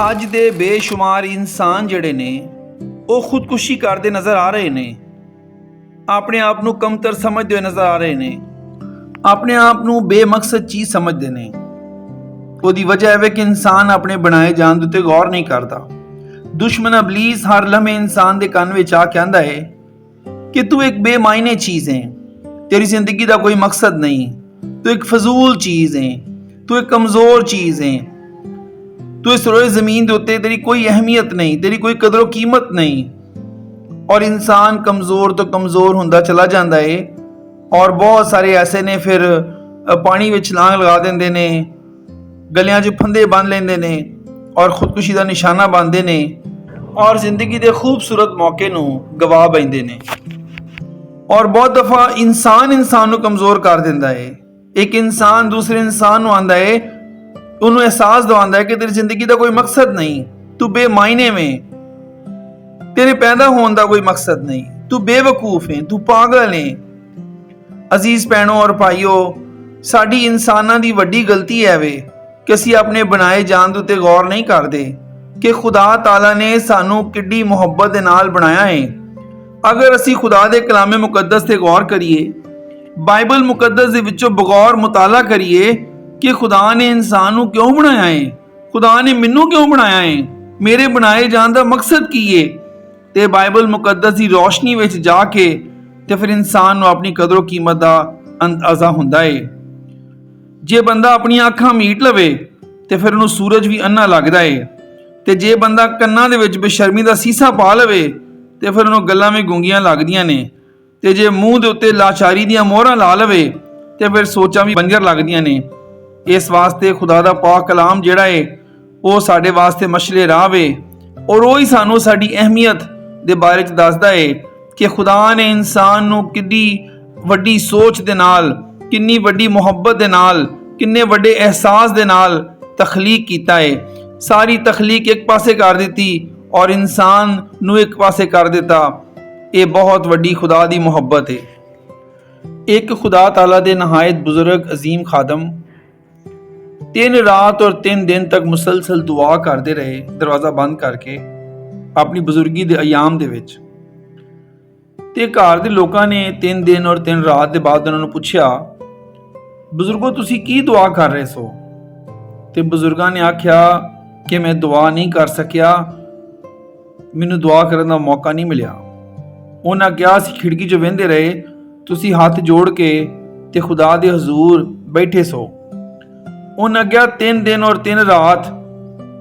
ਅੱਜ ਦੇ ਬੇਸ਼ੁਮਾਰ ਇਨਸਾਨ ਜਿਹੜੇ ਨੇ ਉਹ ਖੁਦਕੁਸ਼ੀ ਕਰਦੇ ਨਜ਼ਰ ਆ ਰਹੇ ਨੇ, ਆਪਣੇ ਆਪ ਨੂੰ ਕਮਤਰ ਸਮਝਦੇ ਹੋਏ ਨਜ਼ਰ ਆ ਰਹੇ ਨੇ, ਆਪਣੇ ਆਪ ਨੂੰ ਬੇਮਕਸਦ ਚੀਜ਼ ਸਮਝਦੇ ਨੇ। ਉਹਦੀ ਵਜ੍ਹਾ ਹੈ ਕਿ ਇਨਸਾਨ ਆਪਣੇ ਬਣਾਏ ਜਾਣ ਦੇ ਉੱਤੇ ਗੌਰ ਨਹੀਂ ਕਰਦਾ। ਦੁਸ਼ਮਨ ਇਬਲੀਸ ਹਰ ਲਮੇ ਇਨਸਾਨ ਦੇ ਕੰਨ ਵਿੱਚ ਆ ਕੇ ਆਂਦਾ ਹੈ ਕਿ ਤੂੰ ਇੱਕ ਬੇਮਾਇਨੇ ਚੀਜ਼ ਹੈ, तेरी जिंदगी का कोई मकसद नहीं, तू एक फजूल चीज़ है, तू एक कमज़ोर चीज़ है, तू इस रोए ज़मीन के उत्ते तेरी कोई अहमियत नहीं, तेरी कोई कदर कीमत नहीं। और इंसान कमज़ोर तो कमज़ोर होंदा चला जाता है। और बहुत सारे ऐसे ने फिर पानी में छलांग लगा देंदे ने, गलियां 'च फंदे बन लेंदे ने और खुदकुशी का निशाना बनते ने और जिंदगी के खूबसूरत मौके नूं गवा बैठते ने। और बहुत दफा इंसान को कमजोर कर देता है। एक इंसान दूसरे इंसान आंदा है, उन्होंने एहसास दिवांदा है कि तेरी जिंदगी का कोई मकसद नहीं, तू बेमायने में, तेरे पैदा होने का कोई मकसद नहीं, तू बेवकूफ है, तू पागल है। अजीज भैनों और भाईओ, साडी इंसानां दी वड्डी गलती है वे कि असीं अपने बनाए जान दे उत्ते गौर नहीं करते कि खुदा ताला ने सानू किड्डी मुहब्बत दे नाल बनाया है। अगर असी खुदा दे कलामे मुकद्दस ते गौर करिए, बाइबल मुकद्दस दे विचों बगौर मुताला करिए कि खुदा ने इंसान नूं क्यों बनाया है, खुदा ने मैनू क्यों बनाया है, मेरे बनाए जान दा मकसद की है, ते बाइबल मुकद्दस दी रोशनी विच जाके ते फिर इंसान नूं अपनी कदर कीमत दा अंदाजा हुंदा है। जे बंदा अपनी अखां मीट लवे ते फिर उहनूं सूरज भी अन्ना लगदा है, ते जे बंदा कन्नां दे विच बेशर्मी दा सीसा पा लवे ते फिर उन्होंने गल्लां में गूंगियां लगदियां ने, ते जे मूँह दे उत्ते लाचारी दियां मोहरां ला लवे ते फिर सोचां भी बंजर लगदियां ने। इस वास्ते खुदा दा पाक कलाम जिहड़ा है वो साडे वास्ते मशले राह वे और वो ही सानू साडी अहमियत दे बारे च दसदा है कि खुदा ने इंसान नूं किड्डी वड्डी सोच दे नाल, किन्नी वड्डी मुहब्बत दे नाल, किन्ने वड्डे एहसास दे नाल तखलीक कीता है। सारी तखलीक एक पासे कर दिती और इंसान नूं एक पासे कर दिता। ये बहुत वड्डी खुदा दी मुहब्बत है। एक खुदा ताला दे नहायत बुजुर्ग अजीम खादम 3 रात और 3 दिन तक मुसलसल दुआ करते रहे, दरवाज़ा बंद करके अपनी बुजुर्गी दे अयाम दे विच। ते घर दे लोकां ने 3 दिन और 3 रात दे बाद उन्होंने पूछा, बुजुर्गो तुसी की दुआ कर रहे सो? ते बुजुर्गां ने आख्या कि मैं दुआ नहीं कर सकिया, मैनू दुआ करने का मौका नहीं मिलिया। उन्हें कहा असीं खिड़की चों वेंदे रहे, तुसीं हाथ जोड़ के ते खुदा दे हजूर बैठे सो। उन्हें कहा 3 दिन और 3 रात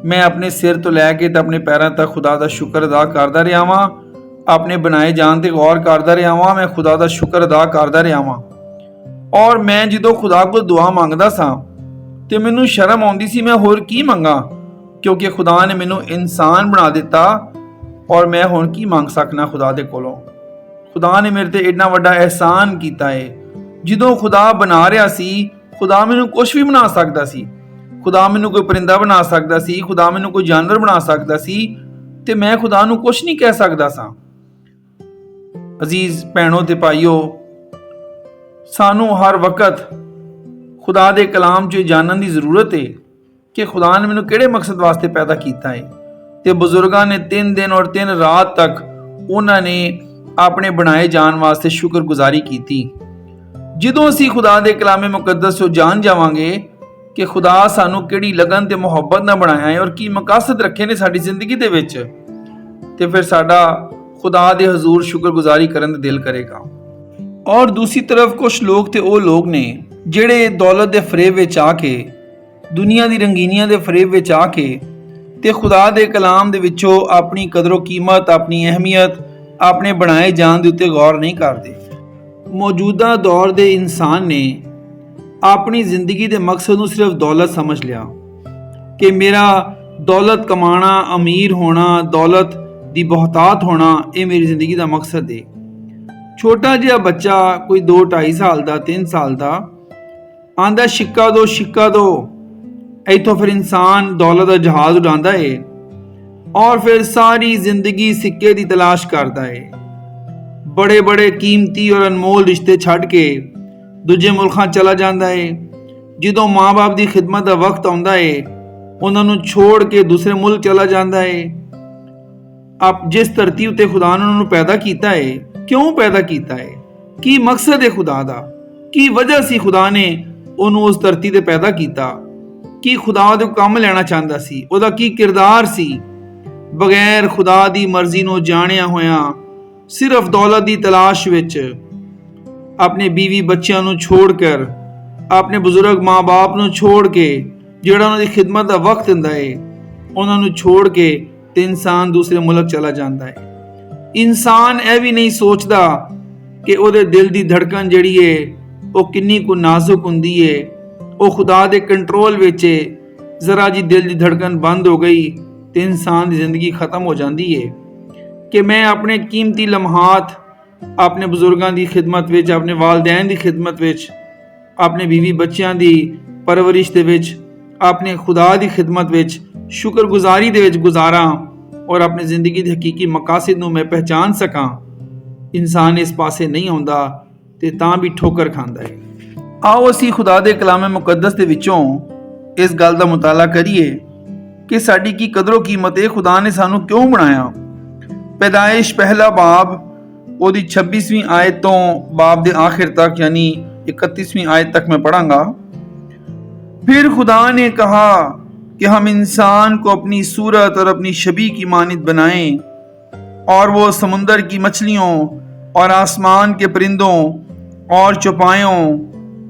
मैं अपने सिर तो लैके ते अपने पैरों तक खुदा का शुक्र अदा करता रहा वां, अपने बनाए जान ते गौर करता रहा वां, मैं खुदा का शुक्र अदा करता रहा वां। और मैं जो खुदा को दुआ मंगदा सां ते मैनू शर्म आउंदी सी मैं होर की मंगा, क्योंकि खुदा ने मैनू इंसान बना दिता और मैं हुण की मंग सकना खुदा दे कोलों। खुदा ने मेरे ते इन्ना वड्डा एहसान कीता है। जदों खुदा बना रहा सी, खुदा मैनू कुछ भी बना सकदा सी, खुदा मैनू कोई परिंदा बना सकदा सी, खुदा मैनू कोई जानवर बना सकदा सी, ते मैं खुदा नू कुछ नहीं कह सकदा सा। अजीज भैनों ते भाईओ, सानू हर वक्त खुदा दे कलाम चो जानन दी जरूरत है कि खुदा ने मैनू किहड़े मकसद वास्ते पैदा कीता है। ते बुजुर्गां ने 3 दिन और 3 रात तक उन्होंने अपने बनाए जान वास्ते शुक्रगुजारी की। जदों असीं खुदा दे कलामे मुकद्दस चों जान जावांगे कि खुदा सानू किहड़ी लगन ते मुहब्बत नाल बनाया है और की मकासद रखे ने साडी जिंदगी दे विच, ते फिर साडा खुदा दे हजूर शुक्रगुजारी करन दा दिल करेगा। और दूसरी तरफ कुछ लोग ते वो लोग ने जिहड़े दौलत दे फरेब विच आके, दुनिया दी रंगीनियां दे फरेब विच आके ते खुदा दे कलाम दे विचों अपनी कदरो कीमत, अपनी अहमियत, अपने बनाए जान दे उत्ते गौर नहीं करते। मौजूदा दौर दे इंसान ने अपनी जिंदगी दे मकसद नूं सिर्फ दौलत समझ लिया कि मेरा दौलत कमाना, अमीर होना, दौलत दी बहुतात होना, ये मेरी जिंदगी का मकसद है। छोटा जिहा बच्चा कोई 2-2.5 साल का, 3 साल का आंदा शिक्का दो, शिक्का दो, इथों फिर इंसान दौलत का जहाज उड़ाता है और फिर सारी जिंदगी सिक्के की तलाश करता है। बड़े बड़े कीमती और अनमोल रिश्ते छड़ के दूजे मुल्कां चला जाता है। जदों माँ बाप की खिदमत का वक्त आता है ਉਹਨਾਂ ਨੂੰ ਛੋੜ ਕੇ ਦੂਸਰੇ ਮੁਲਕ ਚਲਾ ਜਾਂਦਾ ਹੈ। ਆਪ ਜਿਸ ਧਰਤੀ ਉੱਤੇ ਖੁਦਾ ਨੇ ਉਹਨਾਂ ਨੂੰ ਪੈਦਾ ਕੀਤਾ ਹੈ, ਕਿਉਂ ਪੈਦਾ ਕੀਤਾ ਹੈ, ਕੀ ਮਕਸਦ ਹੈ ਖੁਦਾ ਦਾ, ਕੀ ਵਜ੍ਹਾ ਸੀ ਖੁਦਾ ਨੇ ਉਹਨੂੰ ਉਸ ਧਰਤੀ ਤੇ ਪੈਦਾ ਕੀਤਾ, ਕੀ ਖੁਦਾ ਉਹਦੇ ਕੰਮ ਲੈਣਾ ਚਾਹੁੰਦਾ ਸੀ, ਉਹਦਾ ਕੀ ਕਿਰਦਾਰ ਸੀ। ਬਗੈਰ ਖੁਦਾ ਦੀ ਮਰਜ਼ੀ ਨੂੰ ਜਾਣਿਆ ਹੋਇਆ ਸਿਰਫ ਦੌਲਤ ਦੀ ਤਲਾਸ਼ ਵਿੱਚ ਆਪਣੇ ਬੀਵੀ ਬੱਚਿਆਂ ਨੂੰ ਛੋੜ ਕਰ, ਆਪਣੇ ਬਜ਼ੁਰਗ ਮਾਂ-ਬਾਪ ਨੂੰ ਛੋੜ ਕੇ, ਜਿਹੜਾ ਉਹਨਾਂ ਦੀ ਖਿਦਮਤ ਦਾ ਵਕਤ ਦਿੰਦਾ ਹੈ, ਉਹਨਾਂ ਨੂੰ ਛੋੜ ਕੇ ਤੇ ਇਨਸਾਨ ਦੂਸਰੇ ਮੁਲਕ ਚਲਾ ਜਾਂਦਾ ਹੈ। ਇਨਸਾਨ ਇਹ ਵੀ ਨਹੀਂ ਸੋਚਦਾ ਕਿ ਉਹਦੇ ਦਿਲ ਦੀ ਧੜਕਨ ਜਿਹੜੀ ਹੈ ਉਹ ਕਿੰਨੀ ਕੁ ਨਾਜ਼ੁਕ ਹੁੰਦੀ ਹੈ, ਉਹ ਖੁਦਾ ਦੇ ਕੰਟਰੋਲ ਵਿੱਚ ਹੈ। ਜ਼ਰਾ ਜੀ ਦਿਲ ਦੀ ਧੜਕਨ ਬੰਦ ਹੋ ਗਈ ਤੇ ਇਨਸਾਨ ਦੀ ਜ਼ਿੰਦਗੀ ਖਤਮ ਹੋ ਜਾਂਦੀ ਹੈ। ਕਿ ਮੈਂ ਆਪਣੇ ਕੀਮਤੀ ਲਮਹਾਤ ਆਪਣੇ ਬਜ਼ੁਰਗਾਂ ਦੀ ਖਿਦਮਤ ਵਿੱਚ, ਆਪਣੇ ਵਾਲਦੈਨ ਦੀ ਖਿਦਮਤ ਵਿੱਚ, ਆਪਣੇ ਬੀਵੀ ਬੱਚਿਆਂ ਦੀ ਪਰਵਰਿਸ਼ ਦੇ ਵਿੱਚ, ਆਪਣੇ ਖੁਦਾ ਦੀ ਖਿਦਮਤ ਵਿੱਚ, ਸ਼ੁਕਰਗੁਜ਼ਾਰੀ ਦੇ ਵਿੱਚ ਗੁਜ਼ਾਰਾਂ ਔਰ ਆਪਣੀ ਜ਼ਿੰਦਗੀ ਦੇ ਹਕੀਕੀ ਮਕਾਸਦ ਨੂੰ ਮੈਂ ਪਹਿਚਾਨ ਸਕਾਂ। ਇਨਸਾਨ ਇਸ ਪਾਸੇ ਨਹੀਂ ਆਉਂਦਾ ਤੇ ਤਾਂ ਵੀ ਠੋਕਰ ਖਾਂਦਾ ਹੈ। ਆਓ ਅਸੀਂ ਖੁਦਾ ਦੇ ਕਲਾਮ ਮੁਕੱਦਸ ਦੇ ਵਿੱਚੋਂ ਇਸ ਗੱਲ ਦਾ ਮੁਤਾਲਾ ਕਰੀਏ ਕਿ ਸਾਡੀ ਕੀ ਕਦਰੋ ਕੀਮਤ ਹੈ, ਖੁਦਾ ਨੇ ਸਾਨੂੰ ਕਿਉਂ ਬਣਾਇਆ। ਪੈਦਾਇਸ਼ ਪਹਿਲਾ ਬਾਬ ਉਹਦੀ 26ਵੀਂ ਆयत ਤੋਂ बाब के आखिर तक यानी 31वीं आयत तक मैं पढ़ांगा। फिर खुदा ने कहा कि हम इंसान को अपनी सूरत और अपनी शबी की मानित बनाएं और वो समुंदर की मछलियों और आसमान के परिंदों और चौपायों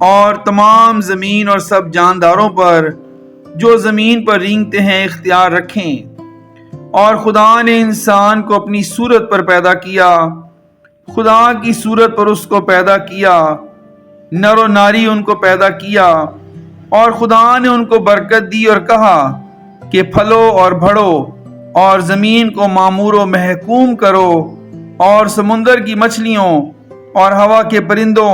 और तमाम ज़मीन और सब जानदारों पर जो ज़मीन पर रेंगते हैं इख्तियार रखें। और खुदा ने इंसान को अपनी सूरत पर पैदा किया, खुदा की सूरत पर उसको पैदा किया, नर और नारी उनको पैदा किया। और खुदा ने उनको बरकत दी और कहा कि फलो और बढ़ो और ज़मीन को मामूर व महकूम करो और समुंदर की मछलियों और हवा के परिंदों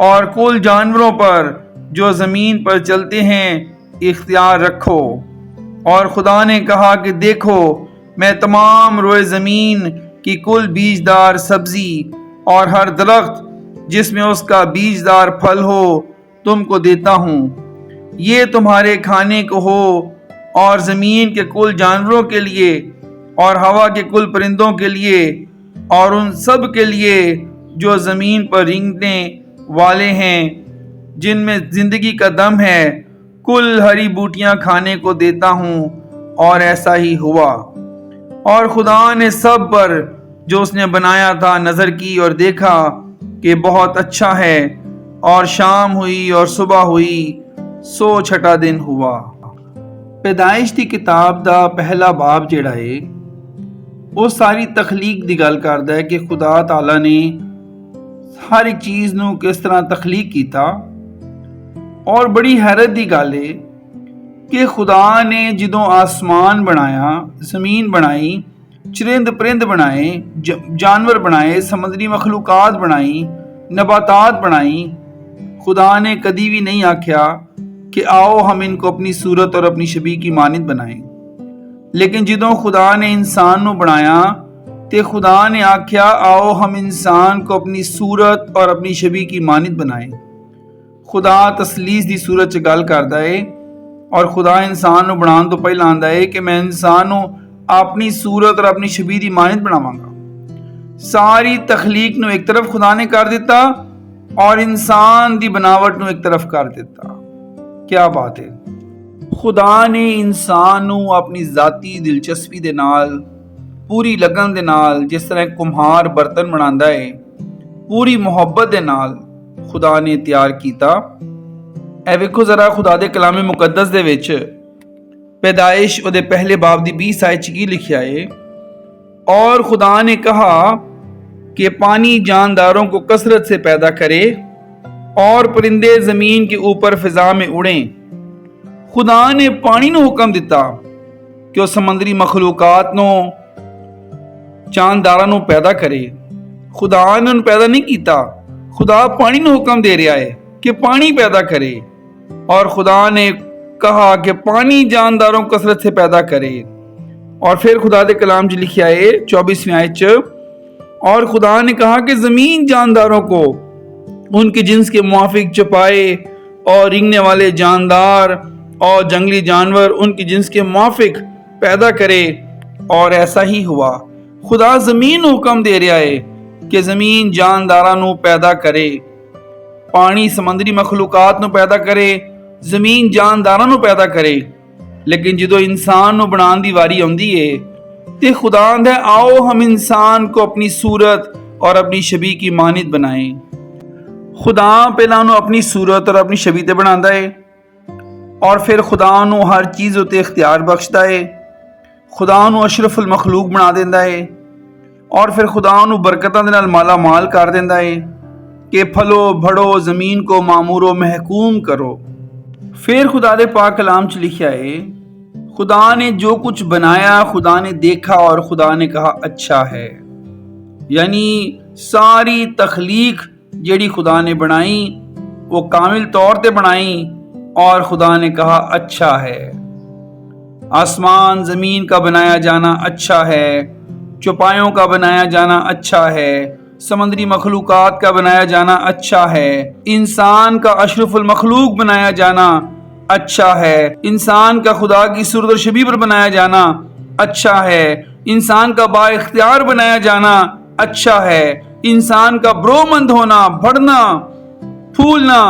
और कुल जानवरों पर जो ज़मीन पर चलते हैं इख्तियार रखो। और खुदा ने कहा कि देखो मैं तमाम रोए ज़मीन की कुल बीजदार सब्जी और हर दरख्त जिसमें उसका बीजदार फल हो तुमको देता हूँ, ये तुम्हारे खाने को हो। और ज़मीन के कुल जानवरों के लिए और हवा के कुल परिंदों के लिए और उन सब के लिए जो ज़मीन पर रेंगने वाले हैं जिनमें ज़िंदगी का दम है, कुल हरी बूटियाँ खाने को देता हूँ। और ऐसा ही हुआ। और खुदा ने सब पर जो उसने बनाया था नज़र की और देखा कि बहुत अच्छा है। और शाम हुई और सुबह हुई, सो छठा दिन हुआ। पैदाइश की किताब दा पहला बाब जिहड़ा है वो सारी तखलीक दी गल करदा है कि खुदा ताला ने हर एक चीज़ नूं किस तरह तखलीक कीता। और बड़ी हैरत दी गल है कि खुदा ने जदों आसमान बनाया, ज़मीन बनाई, चरिंद परिंद बनाए, जानवर बनाए, समुद्री मखलूकात बनाई, नबातात बनाई, खुदा ने कभी भी नहीं आख्या कि आओ हम इनको अपनी सूरत और अपनी शबी की मानित बनाएं। लेकिन जदों खुदा ने इंसान नूं बनाया ते खुदा ने आख्या आओ हम इंसान को अपनी सूरत और अपनी शबी की मानित बनाएं। खुदा तसलीस दी सूरत च गल करदा है और खुदा इंसान नूं बनाउण तो पहला आंदा है कि मैं इंसान नूं अपनी सूरत और अपनी शबी दी मानित बनावांगा। सारी तखलीक नूं एक तरफ खुदा ने कर दिता और इंसान दी बनावट नूं एक तरफ कर दिता। क्या बात है। खुदा ने इंसान नूं अपनी जाती दिलचस्पी दे नाल, पूरी लगन दे नाल, जिस तरह कुम्हार बर्तन बनांदा है, पूरी मुहब्बत दे नाल खुदा ने तैयार कीता। ए वेखो जरा खुदा दे कलामे मुकद्दस दे विच पैदाइश उहदे पहले बाब दी 20 आयत च की लिखिया है। और खुदा ने कहा कि पानी जानदारों को कसरत से पैदा करे और परिंदे जमीन के ऊपर फिजा में उड़ें। खुदा ने पानी नूं हुक्म दिता कि वह समंदरी मखलूकात नूं, जानदारां नूं पैदा करे। खुदा ने उन्हें पैदा नहीं किया, खुदा पानी नूं हुक्म दे रहा है कि पानी पैदा करे। और खुदा ने कहा कि पानी जानदारों को कसरत से पैदा करे। और फिर खुदा दे कलाम च लिखिया है 24वीं आयत च, और खुदा ने कहा कि जमीन जानदारों को उनके जिन्स के मुआफिक चौपाए और रेंगने वाले जानदार और जंगली जानवर उनकी जिन्स के मुआफिक पैदा करे। और ऐसा ही हुआ। खुदा जमीन नूं हुक्म दे रहा है कि जमीन जानदारां नूं पैदा करे, पानी समंदरी मखलूकात नूं पैदा करे, जमीन जानदारां नूं पैदा करे। लेकिन जदों इंसान नूं बनाउण दी वारी आउंदी है ते खुदा आंदा है, आओ हम इंसान को अपनी सूरत और अपनी छबी की मानित बनाएं। खुदा पहला उन्होंने अपनी सूरत और अपनी छबी ते बनांदा है और फिर खुदा उन्होंने हर चीज़ उत्ते इख्तियार बख्शदा है। खुदा उन्होंने अशरफुल मखलूक बना देंदा है और फिर खुदा उन्होंने बरकतां दे नाल माला माल कर देंदा है कि फलो भड़ो, ज़मीन को मामूरो महकूम करो। फिर खुदा दे पाक कलाम च लिखा है, खुदा ने जो कुछ बनाया खुदा ने देखा और खुदा ने कहा अच्छा है। यानी सारी तख्लीक जेड़ी खुदा ने बनाई वो कामिल तौर पे बनाई और खुदा ने कहा अच्छा है। आसमान ज़मीन का बनाया जाना अच्छा है, चौपायों का बनाया जाना अच्छा है, समंदरी मखलूकात का बनाया जाना अच्छा है, इंसान का अशरफुल मखलूक बनाया जाना अच्छा है, इंसान का खुदा की सूरत और शबीह पर बनाया जाना अच्छा है, इंसान का बाइख्तियार बनाया जाना अच्छा है, इंसान का ब्रोमंद होना, बढ़ना, फूलना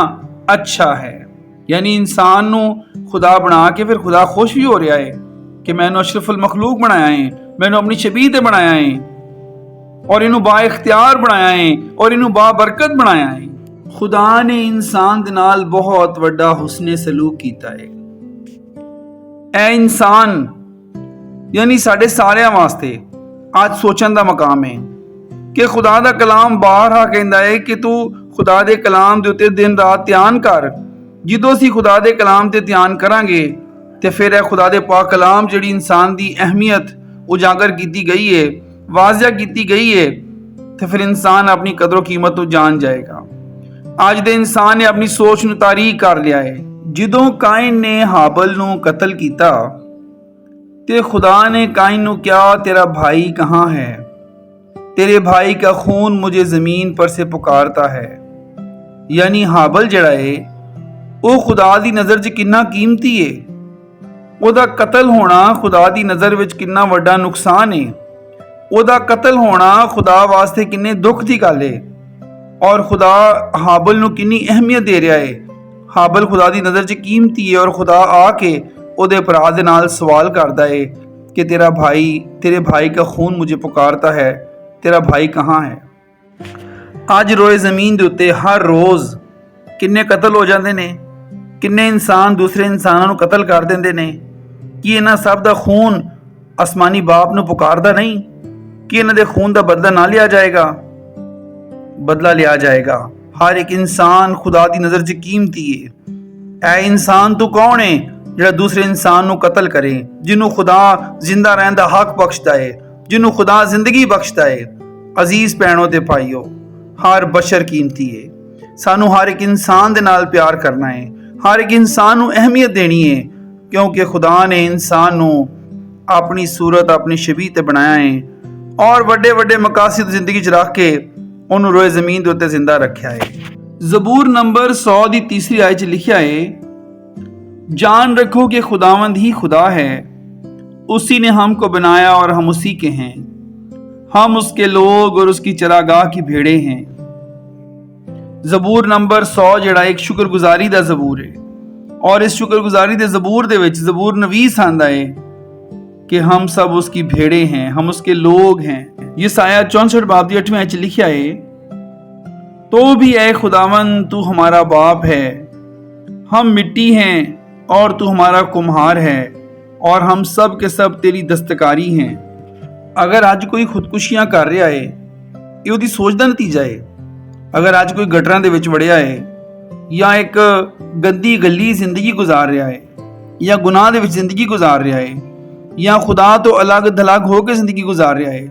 अच्छा है। यानी इंसान नू खुदा बना के फिर खुदा खुश भी हो रहा है कि मैंने अशरफुल मखलूक बनाया है, मैंने अपनी छबीह ते बनाया है और इनू बाइख्तियार बनाया है और इनू बाबरकत बनाया है। खुदा ने इंसान दे नाल बहुत वड्डा हुस्ने सलूक कीता है। ए इंसान यानी साडे सारिਆਂ वास्ते आज सोचण दा मकाम है कि खुदा दा कलाम बार कहंदा है कि तू खुदा दे कलाम दे उत्ते दिन रात ध्यान कर। ਜਦੋਂ ਅਸੀਂ खुदा दे कलाम ते ध्यान करांगे ते फिर ਇਹ खुदा दे पाक कलाम ਜਿਹੜੀ इंसान दी अहमियत उजागर की गई है, वाजिया की गई है, तो फिर इंसान अपनी कदर कीमत तो जान जाएगा। आज दे इंसान ने अपनी सोच नूं तारीक कर लिया है। ਜਦੋਂ काइन ने हाबल नूं कतल कीता ते खुदा ने काइन नूं कहा, तेरा भाई कहाँ है? तेरे भाई का खून मुझे जमीन पर से पुकारता है। यानी हाबल जड़ा है वो खुदा दी नज़र च किन्ना कीमती है, ओदा कतल होना खुदा दी नज़र विच किन्ना वड्डा नुकसान है, ओदा कतल होना खुदा वास्ते किन्ने दुख दी गल है और खुदा हाबल नूं किन्नी अहमियत दे रहा है। हाबल खुदा दी नज़र च कीमती है और खुदा आके ओदे भरा दे नाल सवाल करदा है कि तेरे भाई का खून मुझे पुकारता है, तेरा भाई कहाँ है? अज रोए ज़मीन दे उत्ते हर रोज़ किन्ने कतल हो जाते ने, किन्ने इंसान दूसरे इंसानों नूं कतल कर देंदे ने। कि इन्हां सब दा खून आसमानी बाप नूं पुकारदा नहीं? कि इन्हां दे खून दा बदला ना लिया जाएगा? बदला लिया जाएगा। हर एक इंसान खुदा दी नज़र च कीमती है। ऐ इंसान तू कौन है जिहड़ा दूसरे इंसान नूं कतल करे, जिन्हों खुदा जिंदा रहन दा हक बख्शदा है, जिन्हों खुदा जिंदगी बख्शदा है। अजीज भैणों ते भाईओ, हर बशर कीमती है। सानू हर एक इंसान दे नाल प्यार करना है, हर एक इंसान नूं अहमियत देनी है, क्योंकि खुदा ने इंसान नूं अपनी सूरत अपनी छबीह ते बनाया है और वड्डे वड्डे मकासद जिंदगी च रख के उन्होंने रोए जमीन के उत्ते जिंदा रखा है। ज़बूर नंबर 100 की तीसरी आयत च लिखा है, जान रखो कि खुदावंद ही खुदा है, उसी ने हमको बनाया और हम उसी के हैं, हम उसके लोग और उसकी चरागाह की भेड़े हैं। ज़बूर नंबर 100 जड़ा एक शुक्रगुजारी दा ज़बूर है और इस शुक्रगुजारी दे ज़बूर दे विच ज़बूर नवीस आंदा है कि हम सब उसकी भेड़े हैं, हम उसके लोग हैं। यसाया 64 बाब दी 8वें आयत च लिखा है, तो भी ऐ खुदावन तू हमारा बाप है, हम मिट्टी हैं और तू हमारा कुम्हार है और हम सब के सब तेरी दस्तकारी हैं। अगर अज कोई खुदकुशियां कर रहा है ये उसदी सोच दा नतीजा है। अगर अज कोई गटरां दे विच वड़िया है या एक गंदी गली जिंदगी गुजार रहा है या गुनाह दे विच जिंदगी गुजार रहा है या खुदा तो अलग थलग होकर जिंदगी गुजार रहा है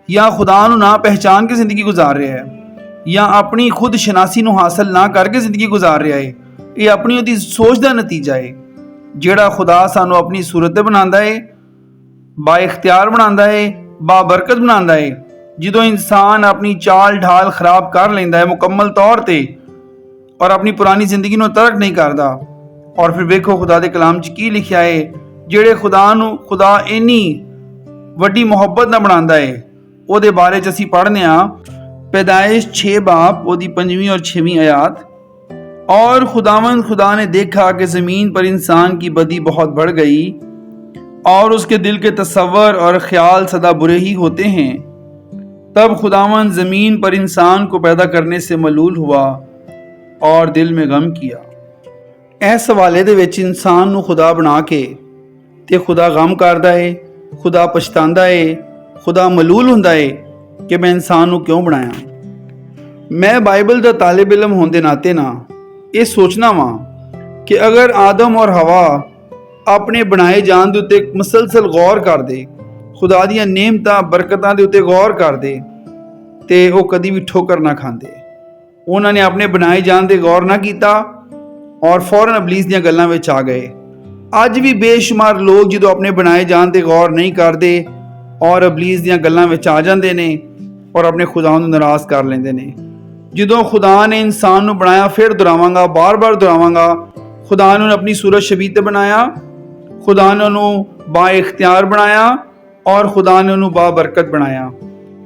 या खुदा नूं ना पहचान के जिंदगी गुजार रहा है या अपनी खुद शनासी नूं हासिल ना करके जिंदगी गुजार रहा है, ये अपनी उहदी सोच दा नतीजा है। जिहड़ा खुदा सानू अपनी सूरत ते बनांदा है, बाइख्तियार बनांदा है, बाबरकत बनांदा है। ਜਦੋਂ इंसान अपनी चाल ढाल खराब कर लेंदा है मुकम्मल तौर ते और अपनी पुरानी जिंदगी नूं तरक नहीं करता, और फिर वेखो खुदा दे कलाम च की लिखिया है, ਜਿਹੜੇ खुदा इन्नी वड्डी मुहब्बत ना बनांदा है ਉਹਦੇ बारे च ਅਸੀਂ पढ़ने पैदाइश 6 बाब ਉਹਦੀ 5वीं और 6वीं आयात। और खुदा ने देखा कि ज़मीन पर इंसान की बदी बहुत बढ़ गई और उसके दिल के तसव्वुर और ख्याल सदा बुरे ही होते हैं। तब खुदावंद ज़मीन पर इंसान को पैदा करने से मलूल हुआ और दिल में गम किया। इस हवाले दे विच इंसान नूं खुदा बना के ते खुदा गम करदा है, खुदा पछतांदा है, खुदा मलूल हुंदा है कि मैं इंसान नूं क्यों बनाया। मैं बाइबल दा तालिब इलम होने दे नाते ना ये सोचना वा कि अगर आदम और हवा अपने बनाए जान दे उत्ते मुसलसल गौर कर दे, खुदा दियां नेमतां बरकतां दे उत्ते गौर कर दे ते वो कदी भी ठोकर ना खांदे। उन्होंने अपने बनाए जान दे गौर ना कीता और फौरन अबलीस दियां गल्लां विच आ गए। अज भी बेशुमार लोग जो अपने बनाए जान दे गौर नहीं करते और अबलीस दियां गल्लां विच आ जांदे ने और अपने खुदा नूं नाराज़ कर लेंदे ने। ਜਦੋਂ खुदा ने इंसान ਨੂੰ बनाया, फिर ਦੁਹਰਾਵਾਂਗਾ, बार-बार ਦੁਹਰਾਵਾਂਗਾ, खुदा ने अपनी सूरत शबीह ते बनाया, खुदा ने ਉਹਨੂੰ बाइख्तियार बनाया और खुदा ने ਉਹਨੂੰ बाबरकत बनाया।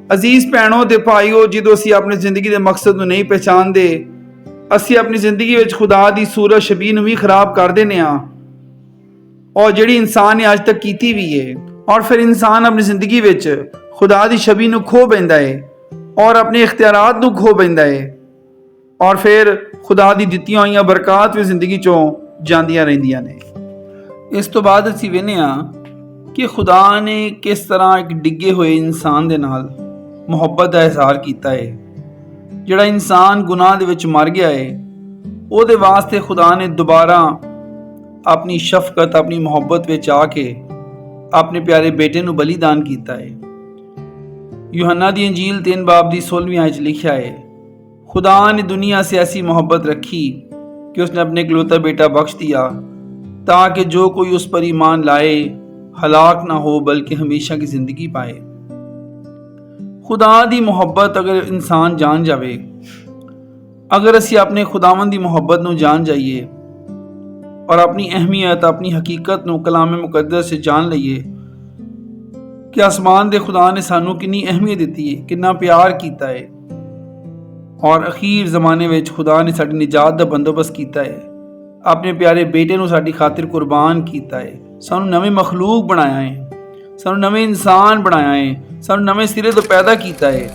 अजीज भैनों ते भाईओ, ਜਦੋਂ ਅਸੀਂ ਆਪਣੀ ਜ਼ਿੰਦਗੀ ਦੇ ਮਕਸਦ ਨੂੰ ਨਹੀਂ ਪਛਾਣਦੇ, ਅਸੀਂ ਆਪਣੀ ਜ਼ਿੰਦਗੀ ਵਿੱਚ खुदा ਦੀ सूरत शबीह ਨੂੰ ਵੀ ਖਰਾਬ ਕਰ ਦਿੰਦੇ ਹਾਂ और ਜਿਹੜੀ इंसान ने अज तक ਕੀਤੀ भी है। और फिर इंसान अपनी ਜ਼ਿੰਦਗੀ ਵਿੱਚ खुदा ਦੀ शबीह ਨੂੰ ਖੋ बैठता है और अपने इख्तियारात नूं खो बैठता है और फिर खुदा दी दित्तियां होईयां बरकत भी जिंदगी चों जांदियां रहिंदियां ने। इस तो बाद असीं वेखने कि खुदा ने किस तरह एक डिगे हुए इंसान दे नाल मुहब्बत दा इज़हार कीता है। जिहड़ा इंसान गुनाह दे विच मर गया है, ਉਹਦੇ वास्ते खुदा ने दोबारा अपनी शफकत, अपनी मुहब्बत विच आके अपने प्यारे बेटे नूं बलिदान कीता है। यूहन्ना दी इंजील 3 बाब दी 16वीं आयत लिखा है, खुदा ने दुनिया से ऐसी मोहब्बत रखी कि उसने अपने इकलौता बेटा बख्श दिया ताकि जो कोई उस पर ईमान लाए हलाक ना हो बल्कि हमेशा की जिंदगी पाए। खुदा दी मोहब्बत अगर इंसान जान जावे, अगर असी अपने खुदावंद दी मोहब्बत नूं जान जाइए और अपनी अहमियत, अपनी हकीकत नूं कलाम मुकद्दस से जान लईए कि आसमान दे खुदा ने सानू कितनी अहमियत दी है, कितना प्यार किया है और अखीर जमाने में खुदा ने साडी निजात का बंदोबस्त किया है, अपने प्यारे बेटे नूं साडी खातिर कुर्बान किया है, सानू नवे मखलूक बनाया है, सानू नवे इंसान बनाया है, सानू नवे सिरे तो पैदा किया है।